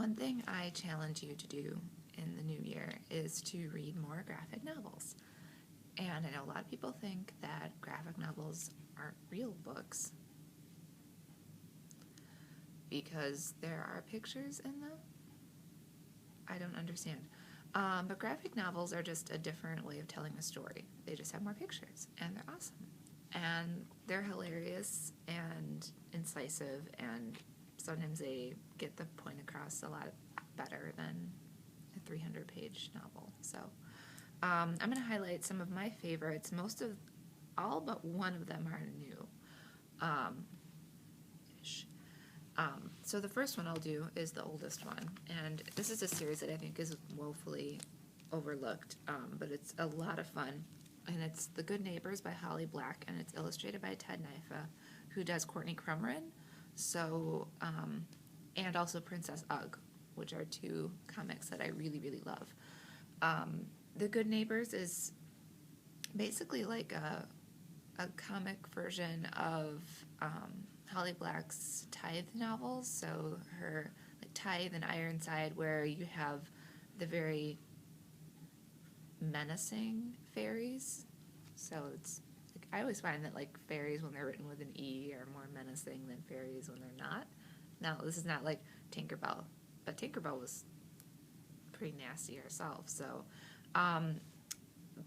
One thing I challenge you to do in the new year is to read more graphic novels. And I know a lot of people think that graphic novels aren't real books because there are pictures in them. I don't understand. But graphic novels are just a different way of telling a story. They just have more pictures, and they're awesome. And they're hilarious and incisive, and sometimes they get the point across a lot better than a 300-page novel. So I'm going to highlight some of my favorites. All but one of them are new. So the first one I'll do is the oldest one, and this is a series that I think is woefully overlooked, but it's a lot of fun, and it's The Good Neighbors by Holly Black, and it's illustrated by Ted Nyfa, who does Courtney Crumrin, and also Princess Ugg, which are two comics that I really, really love. The Good Neighbors is basically like a comic version of Holly Black's Tithe novels, so her Tithe and Ironside, where you have the very menacing fairies. So it's I always find that fairies, when they're written with an E, are more menacing than fairies when they're not. Now, this is not like Tinkerbell, but Tinkerbell was pretty nasty herself. So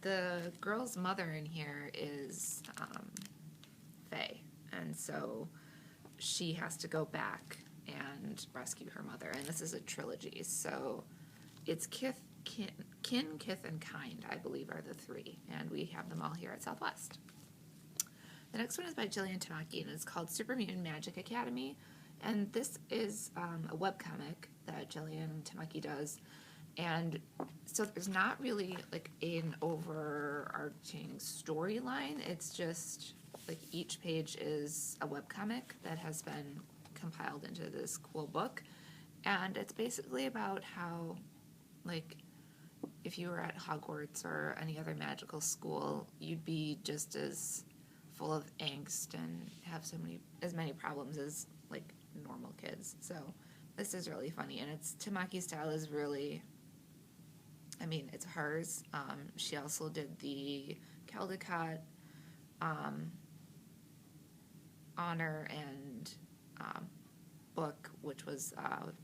the girl's mother in here is Faye, and so she has to go back and rescue her mother, and this is a trilogy, so it's Kin, Kith, and Kind, I believe, are the three, and we have them all here at Southwest. The next one is by Jillian Tamaki, and it's called Super Mutant Magic Academy, and this is a webcomic that Jillian Tamaki does, and so there's not really an overarching storyline. It's just each page is a webcomic that has been compiled into this cool book, and it's basically about how if you were at Hogwarts or any other magical school, you'd be just as full of angst and have as many problems as normal kids. So this is really funny, and Tamaki's style is really, it's hers. She also did the Caldecott honor and book, which was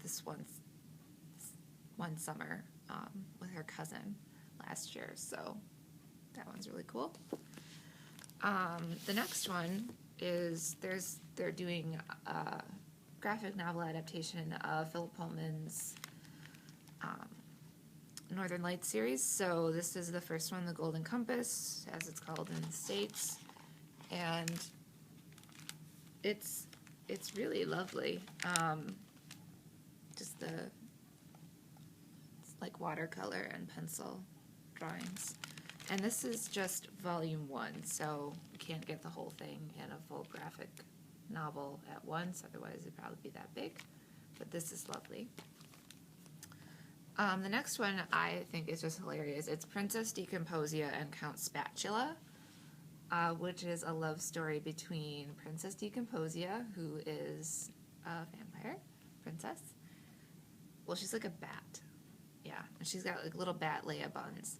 this one summer with her cousin last year, so that one's really cool. The next one is they're doing a graphic novel adaptation of Philip Pullman's Northern Lights series. So this is the first one, The Golden Compass, as it's called in the States, and it's really lovely. Just it's watercolor and pencil drawings. And this is just volume 1, so you can't get the whole thing in a full graphic novel at once, otherwise it'd probably be that big. But this is lovely. The next one I think is just hilarious. It's Princess Decomposia and Count Spatula, which is a love story between Princess Decomposia, who is a vampire princess. Well, she's like a bat. Yeah, and she's got little bat Leia buns.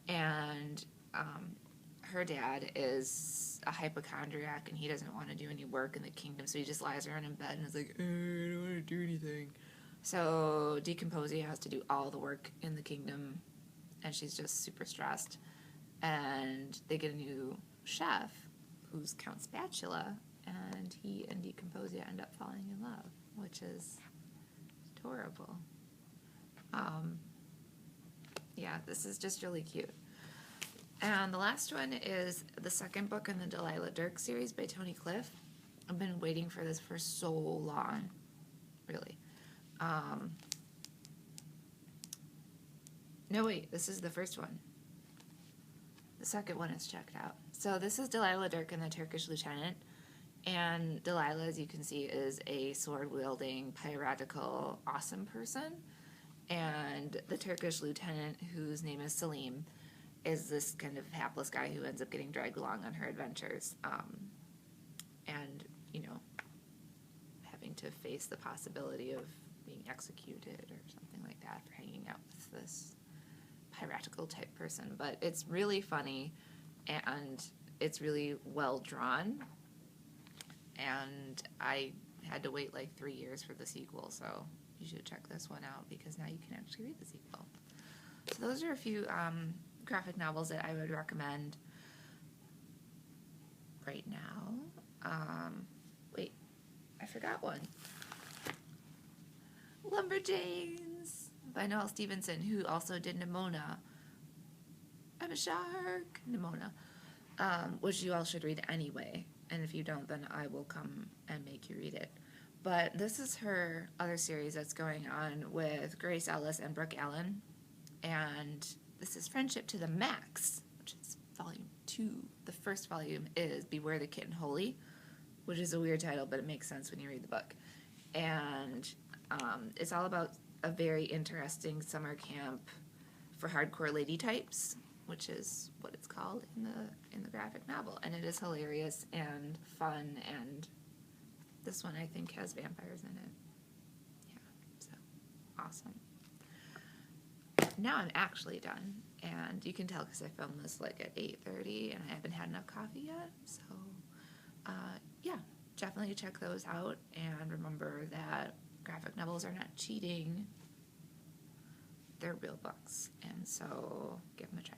And her dad is a hypochondriac, and he doesn't want to do any work in the kingdom, so he just lies around in bed and is like, I don't want to do anything. So Decomposia has to do all the work in the kingdom, and she's just super stressed. And they get a new chef, who's Count Spatula, and he and Decomposia end up falling in love, which is adorable. Yeah, this is just really cute. And the last one is the second book in the Delilah Dirk series by Tony Cliff. I've been waiting for this for so long, really. No, wait, this is the first one. The second one is checked out. So this is Delilah Dirk and the Turkish Lieutenant. And Delilah, as you can see, is a sword-wielding, piratical, awesome person. And the Turkish lieutenant, whose name is Salim, is this kind of hapless guy who ends up getting dragged along on her adventures. And, having to face the possibility of being executed or something like that for hanging out with this piratical type person. But it's really funny, and it's really well drawn, and I had to wait like 3 years for the sequel, so you should check this one out because now you can actually read the sequel. So those are a few graphic novels that I would recommend right now. Wait, I forgot one. Lumberjanes by Noelle Stevenson, who also did Nimona. I'm a shark. Nimona. Which you all should read anyway. And if you don't, then I will come and make you read it. But this is her other series that's going on with Grace Ellis and Brooke Allen. And this is Friendship to the Max, which is volume 2. The first volume is Beware the Kitten Holy, which is a weird title, but it makes sense when you read the book. And it's all about a very interesting summer camp for hardcore lady types, which is what it's called in the graphic novel. And it is hilarious and fun, and this one I think has vampires in it. Yeah, so awesome. Now I'm actually done, and you can tell because I filmed this like at 8:30 and I haven't had enough coffee yet, so yeah, definitely check those out, and remember that graphic novels are not cheating, they're real books, and so give them a try.